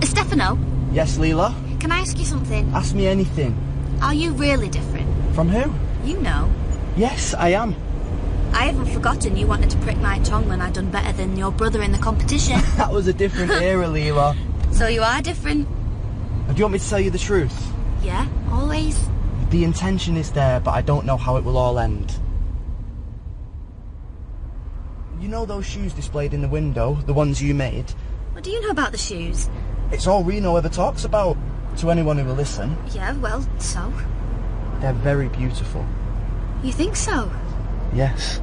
Stefano? Yes, Lila? Can I ask you something? Ask me anything. Are you really different? From who? You know. Yes, I am. I haven't forgotten you wanted to prick my tongue when I'd done better than your brother in the competition. That was a different era, Lila. So you are different? Do you want me to tell you the truth? Yeah, always. The intention is there, but I don't know how it will all end. You know those shoes displayed in the window, the ones you made? What do you know about the shoes? It's all Reno ever talks about, to anyone who will listen. Yeah, well, so? They're very beautiful. You think so? Yes.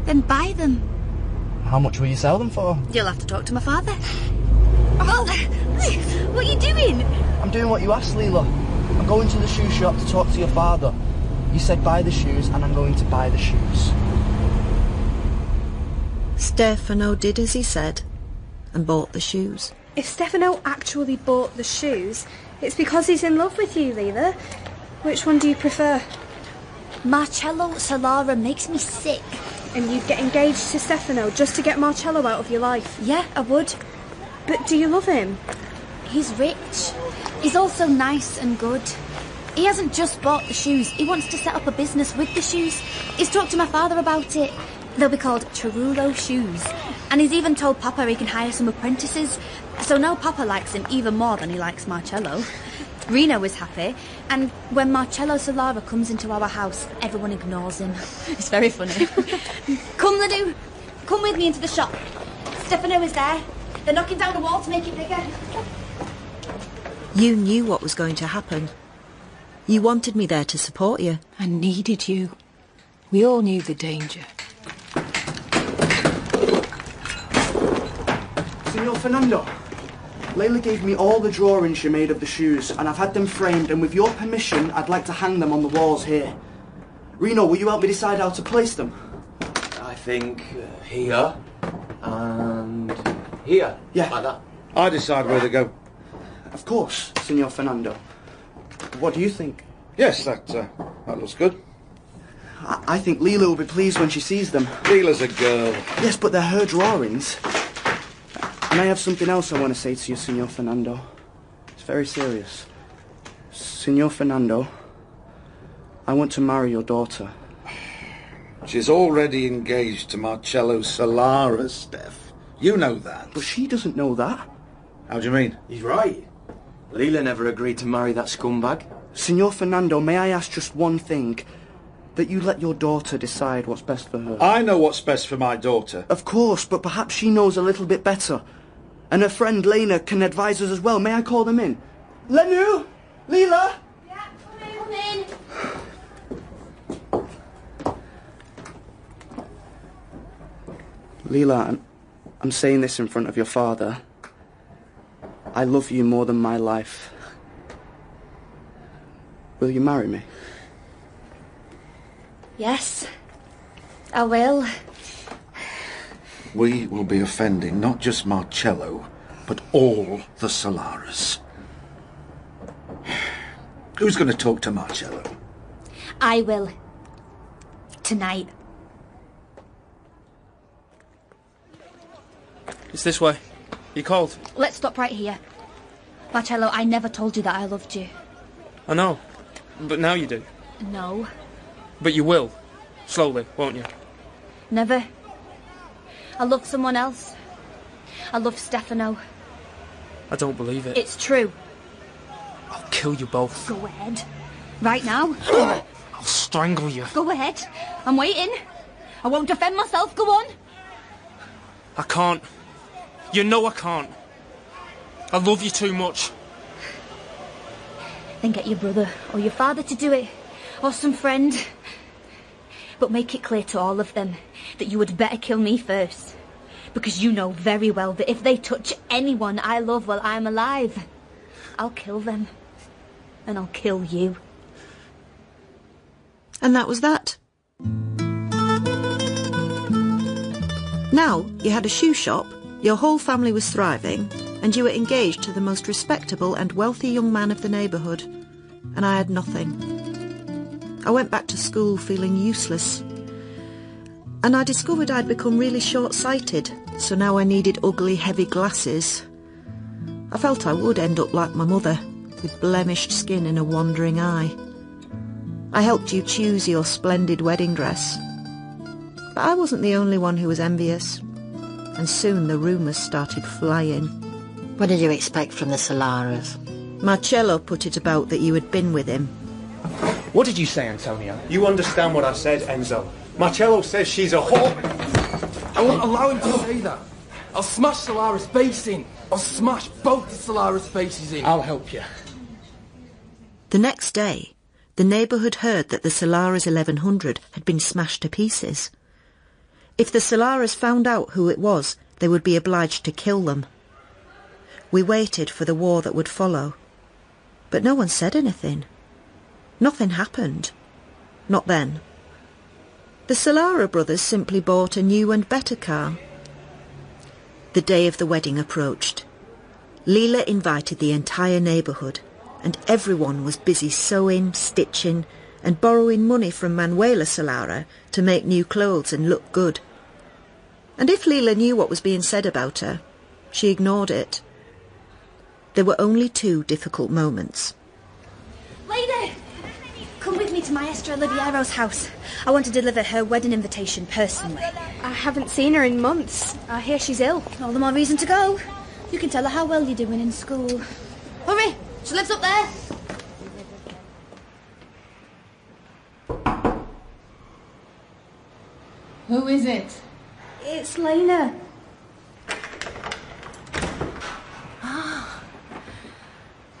Then buy them. How much will you sell them for? You'll have to talk to my father. Oh, what are you doing? I'm doing what you asked, Lila. I'm going to the shoe shop to talk to your father. You said buy the shoes, and I'm going to buy the shoes. Stefano did as he said and bought the shoes. If Stefano actually bought the shoes, it's because he's in love with you, Lila. Which one do you prefer? Marcello Solara makes me sick. And you'd get engaged to Stefano just to get Marcello out of your life? Yeah, I would. But do you love him? He's rich. He's also nice and good. He hasn't just bought the shoes. He wants to set up a business with the shoes. He's talked to my father about it. They'll be called Cerullo shoes. And he's even told Papa he can hire some apprentices. So now Papa likes him even more than he likes Marcello. Reno is happy, and when Marcello Solara comes into our house, everyone ignores him. It's very funny. Come, Ledoux. Come with me into the shop. Stefano is there. They're knocking down the wall to make it bigger. You knew what was going to happen. You wanted me there to support you. I needed you. We all knew the danger. Signor Fernando, Leila gave me all the drawings she made of the shoes, and I've had them framed, and with your permission, I'd like to hang them on the walls here. Reno, will you help me decide how to place them? I think here and here. Yeah. Like that. I decide where to go. Of course, Signor Fernando. What do you think? Yes, that looks good. I think Lila will be pleased when she sees them. Lila's a girl. Yes, but they're her drawings. And I have something else I want to say to you, Signor Fernando. It's very serious. Signor Fernando, I want to marry your daughter. She's already engaged to Marcello Solara, Steph. You know that. But she doesn't know that. How do you mean? He's right. Lila never agreed to marry that scumbag. Signor Fernando, may I ask just one thing? That you let your daughter decide what's best for her. I know what's best for my daughter. Of course, but perhaps she knows a little bit better. And her friend Lena can advise us as well. May I call them in? Lenu? Lila? Yeah, come in. Lila, I'm saying this in front of your father. I love you more than my life. Will you marry me? Yes, I will. We will be offending not just Marcello, but all the Solaras. Who's going to talk to Marcello? I will. Tonight. It's this way. You called? Let's stop right here. Marcello, I never told you that I loved you. I know, but now you do. No. But you will. Slowly, won't you? Never. I love someone else. I love Stefano. I don't believe it. It's true. I'll kill you both. Go ahead. Right now. I'll strangle you. Go ahead. I'm waiting. I won't defend myself. Go on. I can't. You know I can't. I love you too much. Then get your brother or your father to do it. Or some friend. But make it clear to all of them that you would better kill me first. Because you know very well that if they touch anyone I love while I'm alive, I'll kill them. And I'll kill you. And that was that. Now, you had a shoe shop, your whole family was thriving, and you were engaged to the most respectable and wealthy young man of the neighbourhood. And I had nothing. I went back to school feeling useless. And I discovered I'd become really short-sighted, so now I needed ugly, heavy glasses. I felt I would end up like my mother, with blemished skin and a wandering eye. I helped you choose your splendid wedding dress. But I wasn't the only one who was envious. And soon the rumours started flying. What did you expect from the Solaras? Marcello put it about that you had been with him. What did you say, Antonio? You understand what I said, Enzo. Marcello says she's a whore. I won't allow him to say that. I'll smash Solara's face in. I'll smash both the Solara's faces in. I'll help you. The next day, the neighbourhood heard that the Solaras 1100 had been smashed to pieces. If the Solaras found out who it was, they would be obliged to kill them. We waited for the war that would follow. But no one said anything. Nothing happened. Not then. The Solara brothers simply bought a new and better car. The day of the wedding approached. Lila invited the entire neighbourhood, and everyone was busy sewing, stitching, and borrowing money from Manuela Solara to make new clothes and look good. And if Lila knew what was being said about her, she ignored it. There were only 2 difficult moments. Lady! Come with me to Maestra Oliviero's house. I want to deliver her wedding invitation personally. I haven't seen her in months. I hear she's ill. All the more reason to go. You can tell her how well you're doing in school. Hurry! She lives up there. Who is it? It's Lena.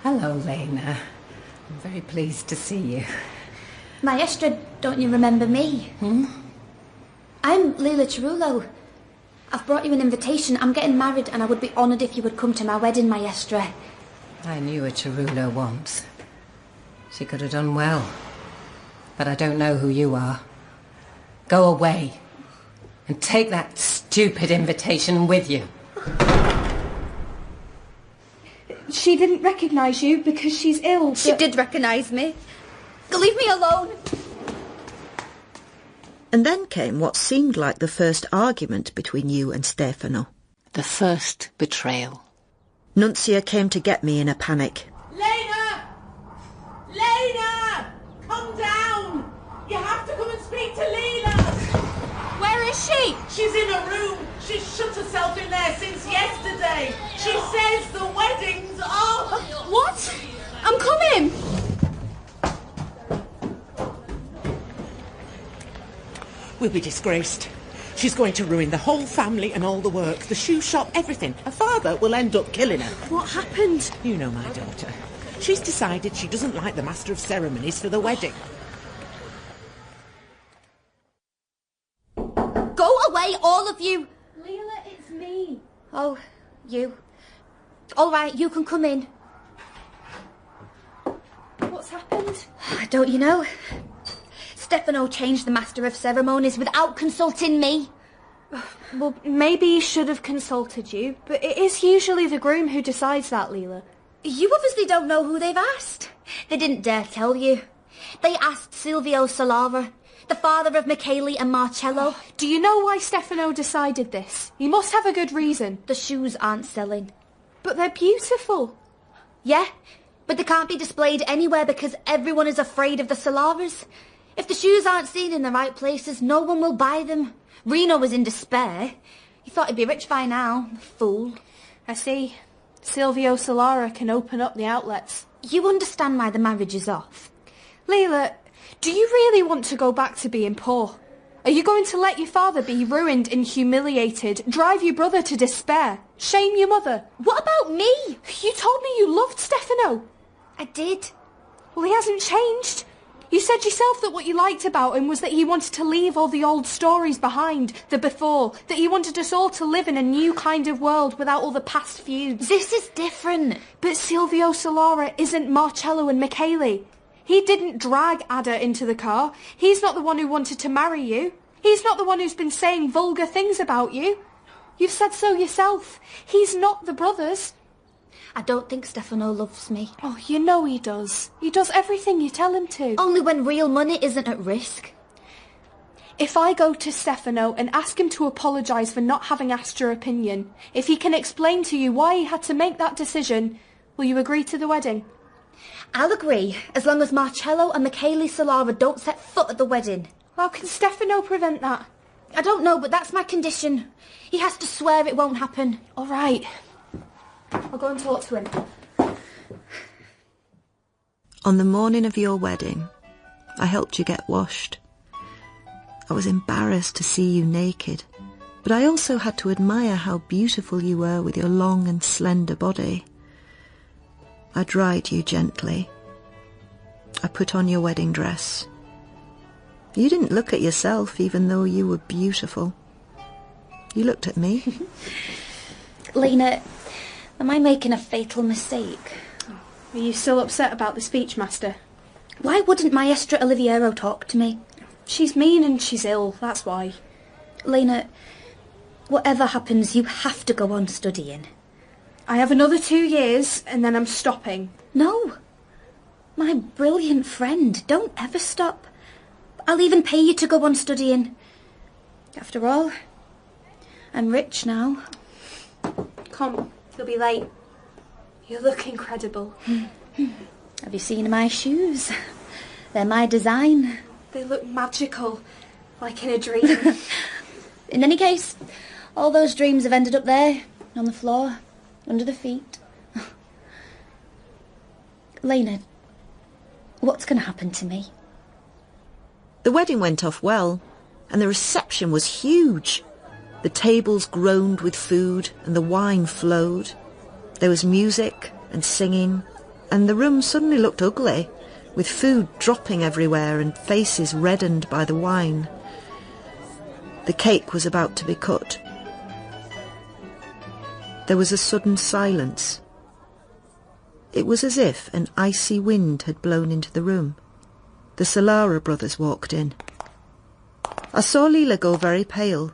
Hello, Lena. I'm very pleased to see you. Maestra, don't you remember me? I'm Lila Cerullo. I've brought you an invitation. I'm getting married and I would be honoured if you would come to my wedding, Maestra. I knew a Cerullo once. She could have done well. But I don't know who you are. Go away. And take that stupid invitation with you. She didn't recognise you because she's ill. She did recognise me. Leave me alone. And then came what seemed like the first argument between you and Stefano. The first betrayal. Nunzia came to get me in a panic. Lena! Lena! Come down! You have to come and speak to Lila! Where is she? She's in a room. She's shut herself in there since yesterday. She says the wedding's off. What? I'm coming! We'll be disgraced. She's going to ruin the whole family and all the work, the shoe shop, everything. Her father will end up killing her. What happened? You know my daughter. She's decided she doesn't like the Master of Ceremonies for the wedding. Go away, all of you. Lila, it's me. Oh, you. All right, you can come in. What's happened? Don't you know? Stefano changed the Master of Ceremonies without consulting me. Well, maybe he should have consulted you, but it is usually the groom who decides that, Lila. You obviously don't know who they've asked. They didn't dare tell you. They asked Silvio Solara, the father of Michele and Marcello. Do you know why Stefano decided this? He must have a good reason. The shoes aren't selling. But they're beautiful. Yeah, but they can't be displayed anywhere because everyone is afraid of the Solaras. If the shoes aren't seen in the right places, no one will buy them. Reno was in despair. He thought he'd be rich by now. Fool. I see. Silvio Solara can open up the outlets. You understand why the marriage is off. Leila, do you really want to go back to being poor? Are you going to let your father be ruined and humiliated, drive your brother to despair, shame your mother? What about me? You told me you loved Stefano. I did. Well, he hasn't changed. You said yourself that what you liked about him was that he wanted to leave all the old stories behind, the before, that he wanted us all to live in a new kind of world without all the past feuds. This is different. But Silvio Solara isn't Marcello and Michele. He didn't drag Ada into the car. He's not the one who wanted to marry you. He's not the one who's been saying vulgar things about you. You've said so yourself. He's not the brothers. I don't think Stefano loves me. Oh, you know he does. He does everything you tell him to. Only when real money isn't at risk. If I go to Stefano and ask him to apologise for not having asked your opinion, if he can explain to you why he had to make that decision, will you agree to the wedding? I'll agree, as long as Marcello and Michele Solara don't set foot at the wedding. How can Stefano prevent that? I don't know, but that's my condition. He has to swear it won't happen. All right. I'll go and talk to him. On the morning of your wedding, I helped you get washed. I was embarrassed to see you naked, but I also had to admire how beautiful you were with your long and slender body. I dried you gently. I put on your wedding dress. You didn't look at yourself, even though you were beautiful. You looked at me. Lena, am I making a fatal mistake? Are you still upset about the speech, Master? Why wouldn't Maestra Oliviero talk to me? She's mean and she's ill, that's why. Lena, whatever happens, you have to go on studying. I have another 2 years and then I'm stopping. No. My brilliant friend, don't ever stop. I'll even pay you to go on studying. After all, I'm rich now. Come, you'll be late. You look incredible. Have you seen my shoes? They're my design. They look magical, like in a dream. In any case, all those dreams have ended up there, on the floor, under the feet. Lena, what's going to happen to me? The wedding went off well, and the reception was huge. The tables groaned with food, and the wine flowed. There was music and singing, and the room suddenly looked ugly, with food dropping everywhere and faces reddened by the wine. The cake was about to be cut. There was a sudden silence. It was as if an icy wind had blown into the room. The Solara brothers walked in. I saw Lila go very pale.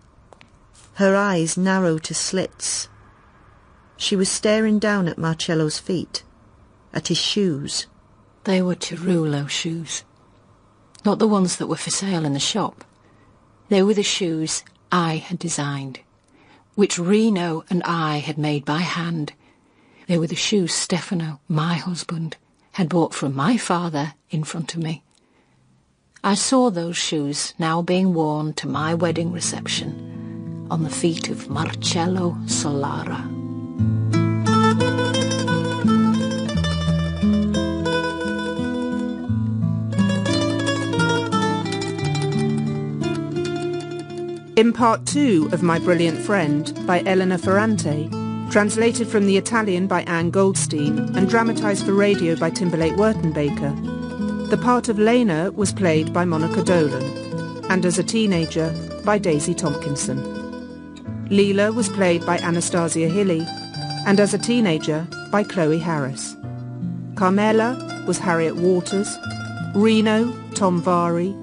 Her eyes narrowed to slits. She was staring down at Marcello's feet, at his shoes. They were Cirulo shoes. Not the ones that were for sale in the shop. They were the shoes I had designed, which Reno and I had made by hand. They were the shoes Stefano, my husband, had bought from my father in front of me. I saw those shoes now being worn to my wedding reception on the feet of Marcello Solara. In Part 2 of My Brilliant Friend by Elena Ferrante, translated from the Italian by Anne Goldstein and dramatised for radio by Timberlake Wertenbaker, the part of Lena was played by Monica Dolan, and as a teenager by Daisy Tompkinson. Lila was played by Anastasia Hilly, and as a teenager by Chloe Harris. Carmela was Harriet Waters, Reno, Tom Vari,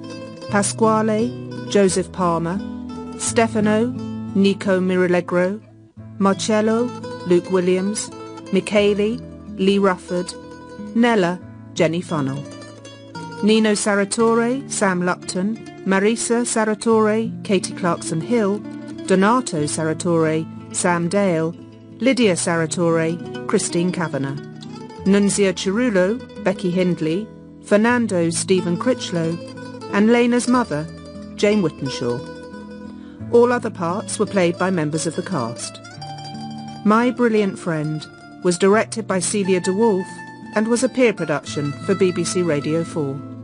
Pasquale, Joseph Palmer, Stefano, Nico Miralegro, Marcello, Luke Williams, Michele, Lee Rufford, Nella, Jenny Funnell. Nino Saratore, Sam Lupton, Marisa Saratore, Katie Clarkson-Hill, Donato Saratore, Sam Dale, Lydia Saratore, Christine Kavanagh, Nunzia Cirulo, Becky Hindley, Fernando Stephen Critchlow, and Lena's mother, Jane Whittenshaw. All other parts were played by members of the cast. My Brilliant Friend was directed by Celia de Wolfe and was a peer production for BBC Radio 4.